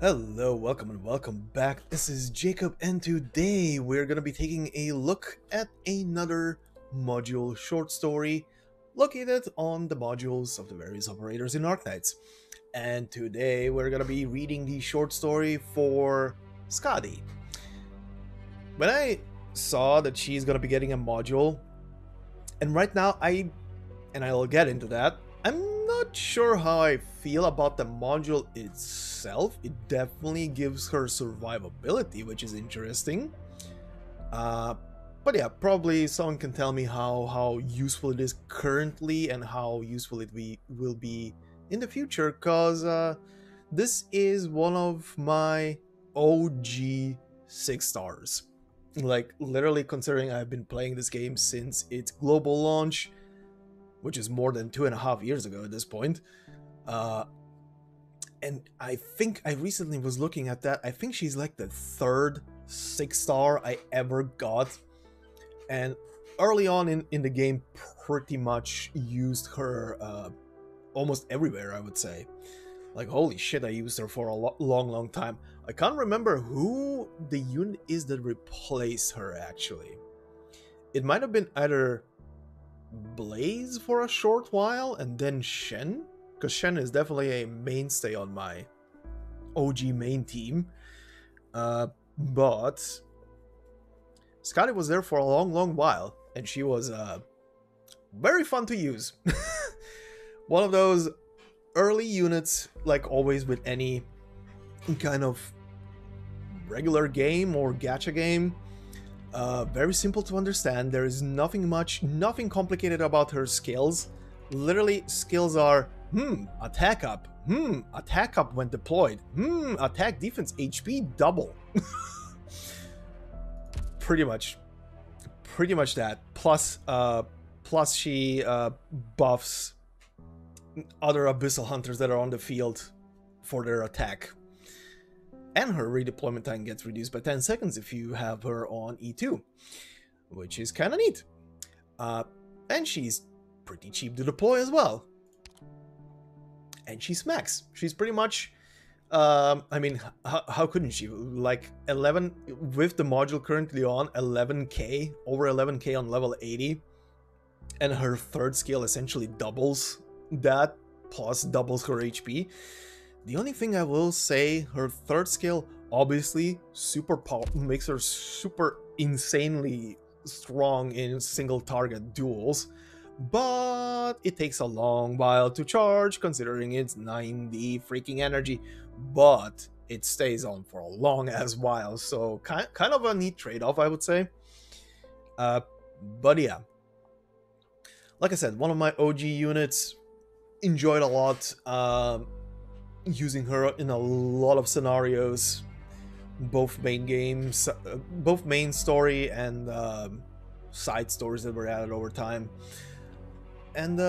Hello, welcome and welcome back. This is Jacob, and today we're gonna be taking a look at another module short story located on the modules of the various operators in Arknights. And today we're gonna be reading the short story for Skadi. When I saw that she's gonna be getting a module, and right now I'll get into that, I'm not sure how I feel about the module itself. It definitely gives her survivability, which is interesting. But yeah, probably someone can tell me how useful it is currently and how useful it will be in the future, because this is one of my OG 6 stars. Like, literally, considering I've been playing this game since its global launch, which is more than 2.5 years ago at this point. And I think I recently was looking at that. I think she's like the third 6-star I ever got. And early on in the game, pretty much used her almost everywhere, I would say. Like, holy shit, I used her for a long time. I can't remember who the unit is that replaced her, actually. It might have been either Blaze for a short while, and then Shen, because Shen is definitely a mainstay on my OG main team. But Skadi was there for a long while, and she was very fun to use. One of those early units, like always with any kind of regular game or gacha game. Very simple to understand. There is nothing complicated about her skills. Literally, skills are, attack up, attack up when deployed, attack defense HP double. pretty much that. Plus she buffs other Abyssal Hunters that are on the field for their attack. And her redeployment time gets reduced by 10 seconds if you have her on E2, which is kind of neat. And she's pretty cheap to deploy as well. And she smacks. She's pretty much, I mean, how couldn't she? Like 11, with the module currently on, 11k, over 11k on level 80. And her third skill essentially doubles that, plus doubles her HP. The only thing I will say, her third skill obviously makes her super insanely strong in single target duels, but it takes a long while to charge considering it's 90 freaking energy, but it stays on for a long ass while, so kind of a neat trade-off, I would say. But yeah, like I said, one of my OG units, enjoyed a lot. Using her in a lot of scenarios, both main games, both main story and side stories that were added over time. And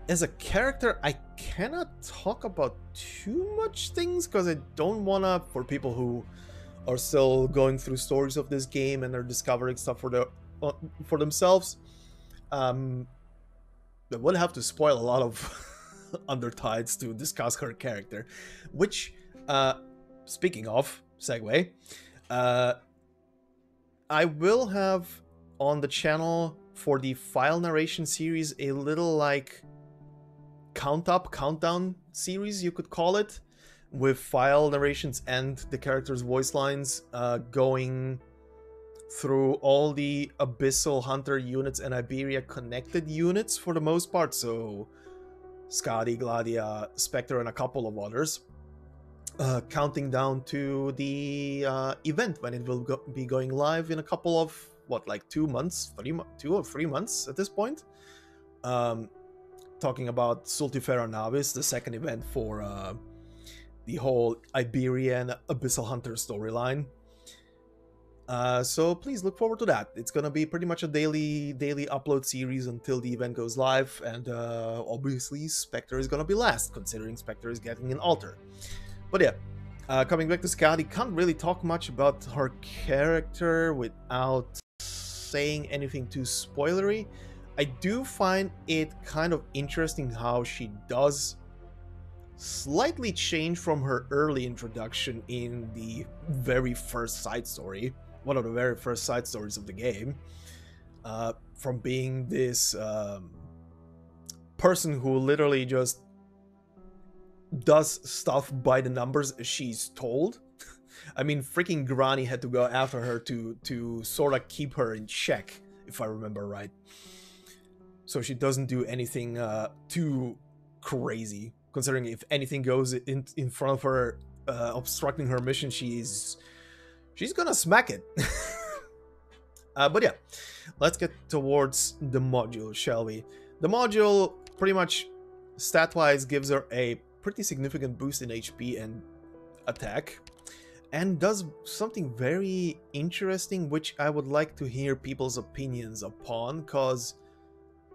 as a character, I cannot talk about too much things because I don't wanna, for people who are still going through stories of this game and are discovering stuff for themselves, I would have to spoil a lot of Undertides to discuss her character, which, speaking of, segue, I will have on the channel for the file narration series a little like countdown series, you could call it, with file narrations and the characters' voice lines, going through all the Abyssal Hunter units and Iberia connected units for the most part, so Skadi, Gladia, Spectre, and a couple of others, counting down to the event when it will be going live in a couple of, like 2 months, 2 or 3 months at this point. Talking about Sultifera Navis, the second event for the whole Iberian Abyssal Hunter storyline. So please look forward to that. It's gonna be pretty much a daily upload series until the event goes live, and obviously Spectre is gonna be last, considering Spectre is getting an altar. But yeah, coming back to Skadi, can't really talk much about her character without saying anything too spoilery. I do find it kind of interesting how she does slightly changed from her early introduction in the very first side story, one of the very first side stories of the game, from being this person who literally just does stuff by the numbers she's told. I mean, freaking Grani had to go after her to sort of keep her in check, if I remember right. So she doesn't do anything too crazy, considering if anything goes in front of her, obstructing her mission, she's gonna smack it. But yeah, let's get towards the module, shall we? The module pretty much stat-wise gives her a pretty significant boost in HP and attack, and does something very interesting, which I would like to hear people's opinions upon, because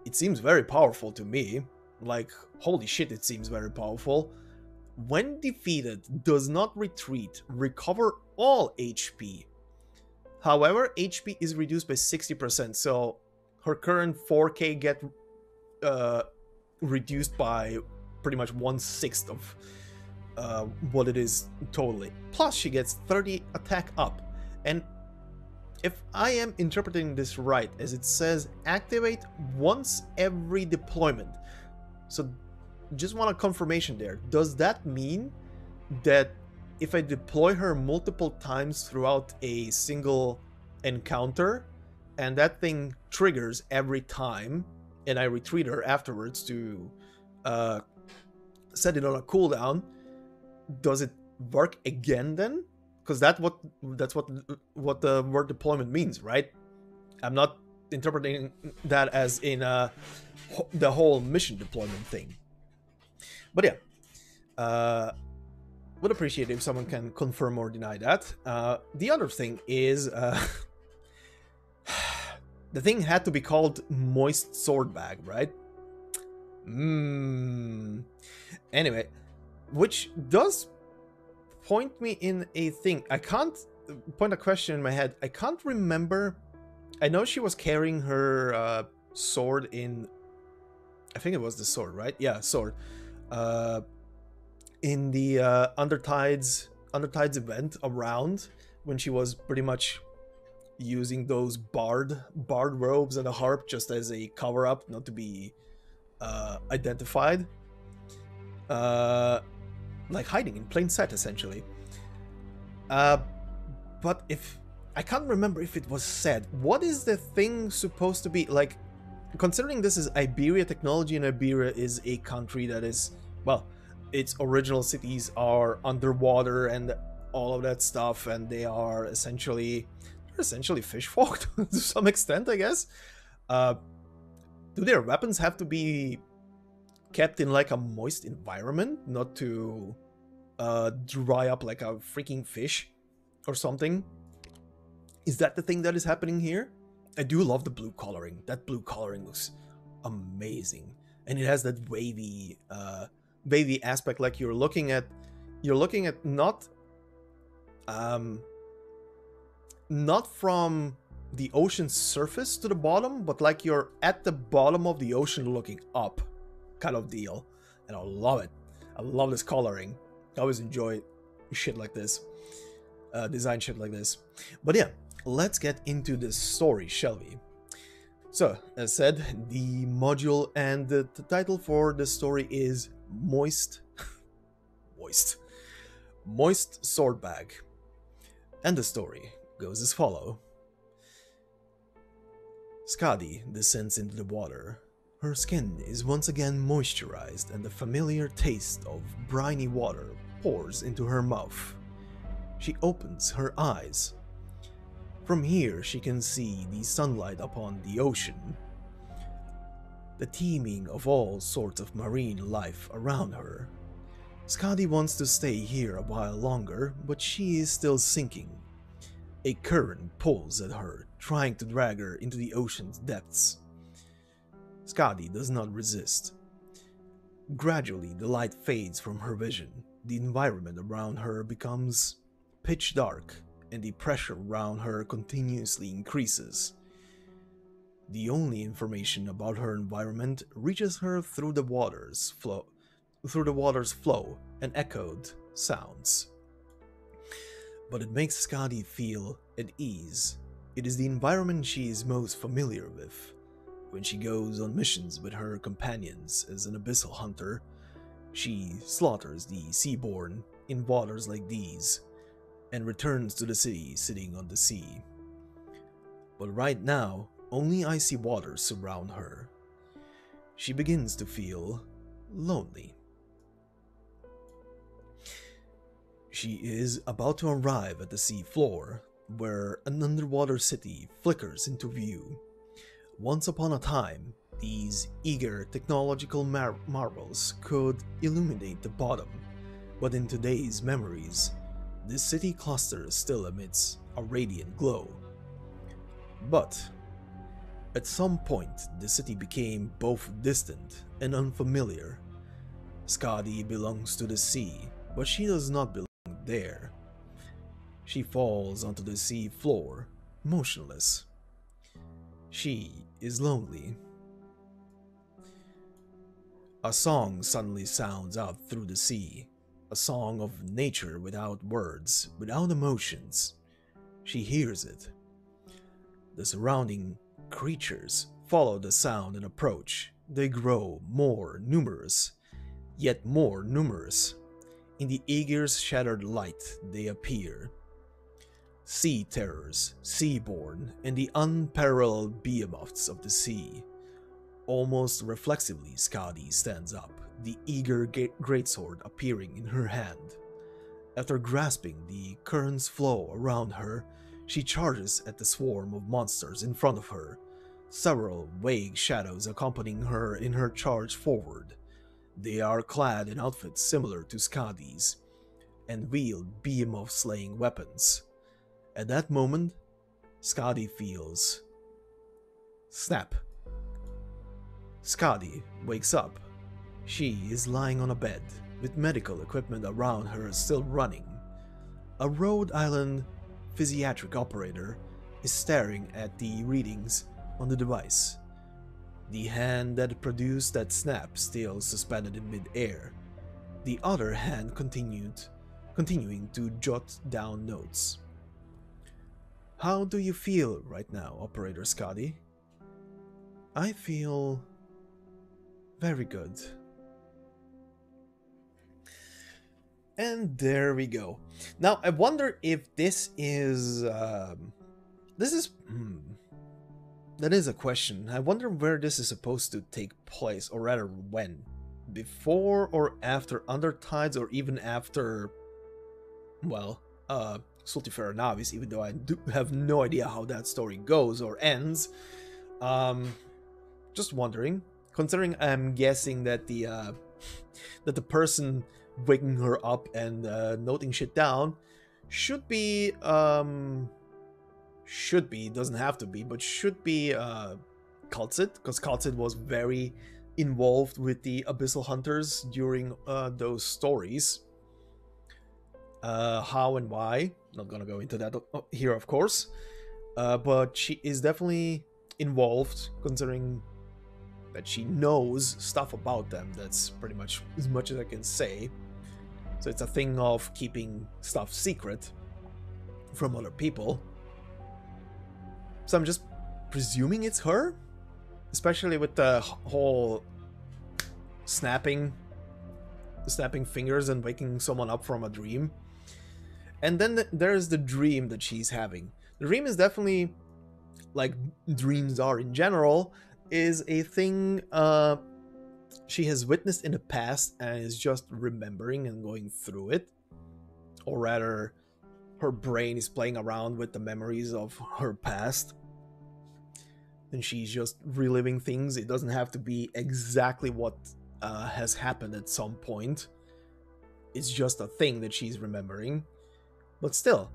it seems very powerful to me. Like, holy shit, it seems very powerful. When defeated, does not retreat, recover all HP. However, HP is reduced by 60%, so her current 4k get reduced by pretty much 1/6 of what it is totally. Plus, she gets 30 attack up. And if I am interpreting this right, as it says, activate once every deployment. So, just want a confirmation there. Does that mean that if I deploy her multiple times throughout a single encounter, and that thing triggers every time, and I retreat her afterwards to set it on a cooldown, does it work again then? Because that's what the word deployment means, right? I'm not interpreting that as in the whole mission deployment thing. But yeah, would appreciate if someone can confirm or deny that. The other thing is the thing had to be called Moist Sword Bag, right? Anyway, which does point me in a thing. I can't point a question in my head. I can't remember. I know she was carrying her sword in, I think it was the sword, right? Yeah, sword. In the Undertides event around, when she was pretty much using those barred robes and a harp just as a cover-up, not to be identified. Like hiding in plain sight, essentially. But if I can't remember if it was said, what is the thing supposed to be like? Considering this is Iberia technology, and Iberia is a country that is, well, its original cities are underwater and all of that stuff, and they are essentially fish folk to some extent, I guess. Do their weapons have to be kept in like a moist environment, not to dry up like a freaking fish or something? Is that the thing that is happening here? I do love the blue coloring. That blue coloring looks amazing, and it has that wavy aspect, like you're looking at not from the ocean's surface to the bottom, but like you're at the bottom of the ocean looking up, kind of deal. And I love it. I love this coloring. I always enjoy shit like this, design shit like this. But yeah, let's get into the story, shall we? So, as said, the module and the title for the story is Moist Sword Bag. And the story goes as follows. Skadi descends into the water. Her skin is once again moisturized, and the familiar taste of briny water pours into her mouth. She opens her eyes. From here she can see the sunlight upon the ocean, the teeming of all sorts of marine life around her. Skadi wants to stay here a while longer, but she is still sinking. A current pulls at her, trying to drag her into the ocean's depths. Skadi does not resist. Gradually, the light fades from her vision. The environment around her becomes pitch dark, and the pressure around her continuously increases. The only information about her environment reaches her through the water's flow, through the water's flow and echoed sounds. But it makes Skadi feel at ease. It is the environment she is most familiar with. When she goes on missions with her companions as an abyssal hunter, she slaughters the seaborn in waters like these, and returns to the city sitting on the sea. But right now, only icy waters surround her. She begins to feel lonely. She is about to arrive at the sea floor, where an underwater city flickers into view. Once upon a time, these eager technological marvels could illuminate the bottom, but in today's memories, this city cluster still emits a radiant glow. But at some point, the city became both distant and unfamiliar. Skadi belongs to the sea, but she does not belong there. She falls onto the sea floor, motionless. She is lonely. A song suddenly sounds out through the sea, a song of nature without words, without emotions. She hears it. The surrounding creatures follow the sound and approach. They grow more numerous, yet more numerous. In the eagre's shattered light, they appear. Sea terrors, seaborn, and the unparalleled behemoths of the sea. Almost reflexively, Skadi stands up, the eager greatsword appearing in her hand. After grasping the current's flow around her, she charges at the swarm of monsters in front of her, several vague shadows accompanying her in her charge forward. They are clad in outfits similar to Skadi's, and wield behemoth-slaying weapons. At that moment, Skadi feels... snap. Skadi wakes up. She is lying on a bed, with medical equipment around her still running. A Rhode Island physiatric operator is staring at the readings on the device. The hand that produced that snap still suspended in mid-air. The other hand continuing to jot down notes. How do you feel right now, Operator Skadi? I feel very good. And there we go. Now, I wonder if this is... that is a question. I wonder where this is supposed to take place, or rather when. Before or after Undertides, or even after... well, Sultifer Navis, even though I do have no idea how that story goes or ends. Just wondering. Considering I'm guessing that the person waking her up and noting shit down should be, doesn't have to be, but should be Kaltzit, because Kaltzit was very involved with the Abyssal Hunters during those stories. How and why, not gonna go into that here, of course, but she is definitely involved, considering that she knows stuff about them. That's pretty much as much as I can say. So it's a thing of keeping stuff secret from other people. So I'm just presuming it's her, especially with the whole snapping fingers and waking someone up from a dream. And then there's the dream that she's having. The dream is definitely, like dreams are in general, is a thing she has witnessed in the past and is just remembering and going through it. Or rather, her brain is playing around with the memories of her past. And she's just reliving things. It doesn't have to be exactly what has happened at some point. It's just a thing that she's remembering. But still,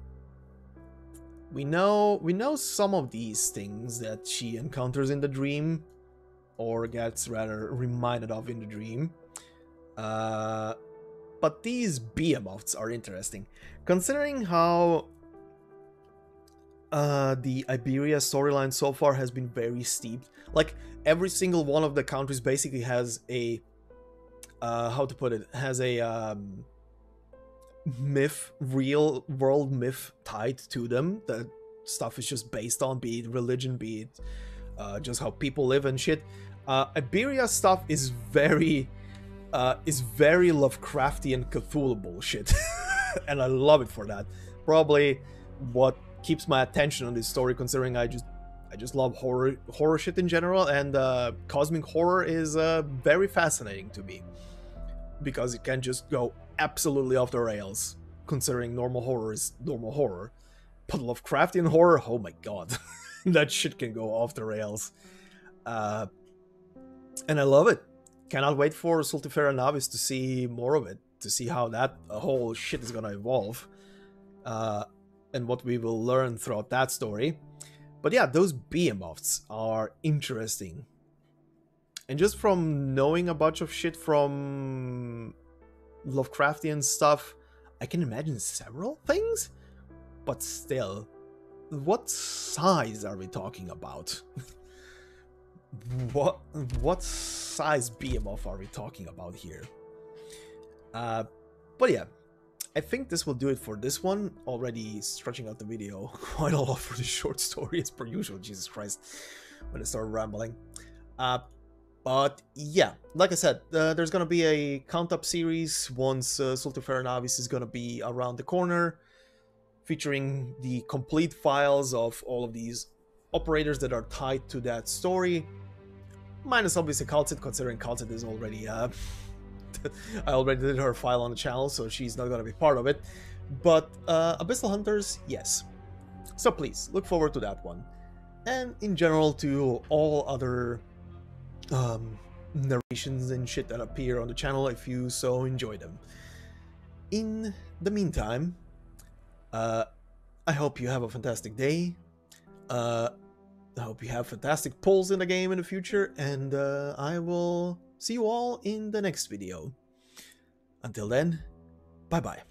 we know some of these things that she encounters in the dream, or gets rather reminded of in the dream. But these behemoths are interesting, considering how the Iberia storyline so far has been very steeped. Like, every single one of the countries basically has a how to put it, has a myth, real world myth tied to them. That stuff is just based on, be it religion, be it just how people live and shit. Iberia stuff is very Lovecraftian Cthulhu bullshit. And I love it for that. Probably what keeps my attention on this story, considering I just love horror shit in general, and cosmic horror is very fascinating to me, because it can just go absolutely off the rails, considering normal horror is normal horror. But Lovecraftian horror, oh my god, that shit can go off the rails. And I love it. Cannot wait for Sultifera Navis to see more of it, to see how that whole shit is gonna evolve, and what we will learn throughout that story. But yeah, those behemoths are interesting. And just from knowing a bunch of shit from Lovecraftian stuff, I can imagine several things. But still, what size are we talking about? What size behemoth are we talking about here? But yeah, I think this will do it for this one. Already stretching out the video quite a lot for the short story as per usual. Jesus Christ, when I start rambling. But yeah, like I said, there's gonna be a count-up series once Sultifera Navis is gonna be around the corner, featuring the complete files of all of these operators that are tied to that story. Minus obviously Calcit, considering Calcit is already I already did her file on the channel, so she's not gonna be part of it. But Abyssal Hunters, yes. So please, look forward to that one. And in general to all other narrations and shit that appear on the channel, if you so enjoy them. In the meantime, I hope you have a fantastic day. I hope you have fantastic pulls in the game in the future, and I will see you all in the next video. Until then, bye bye.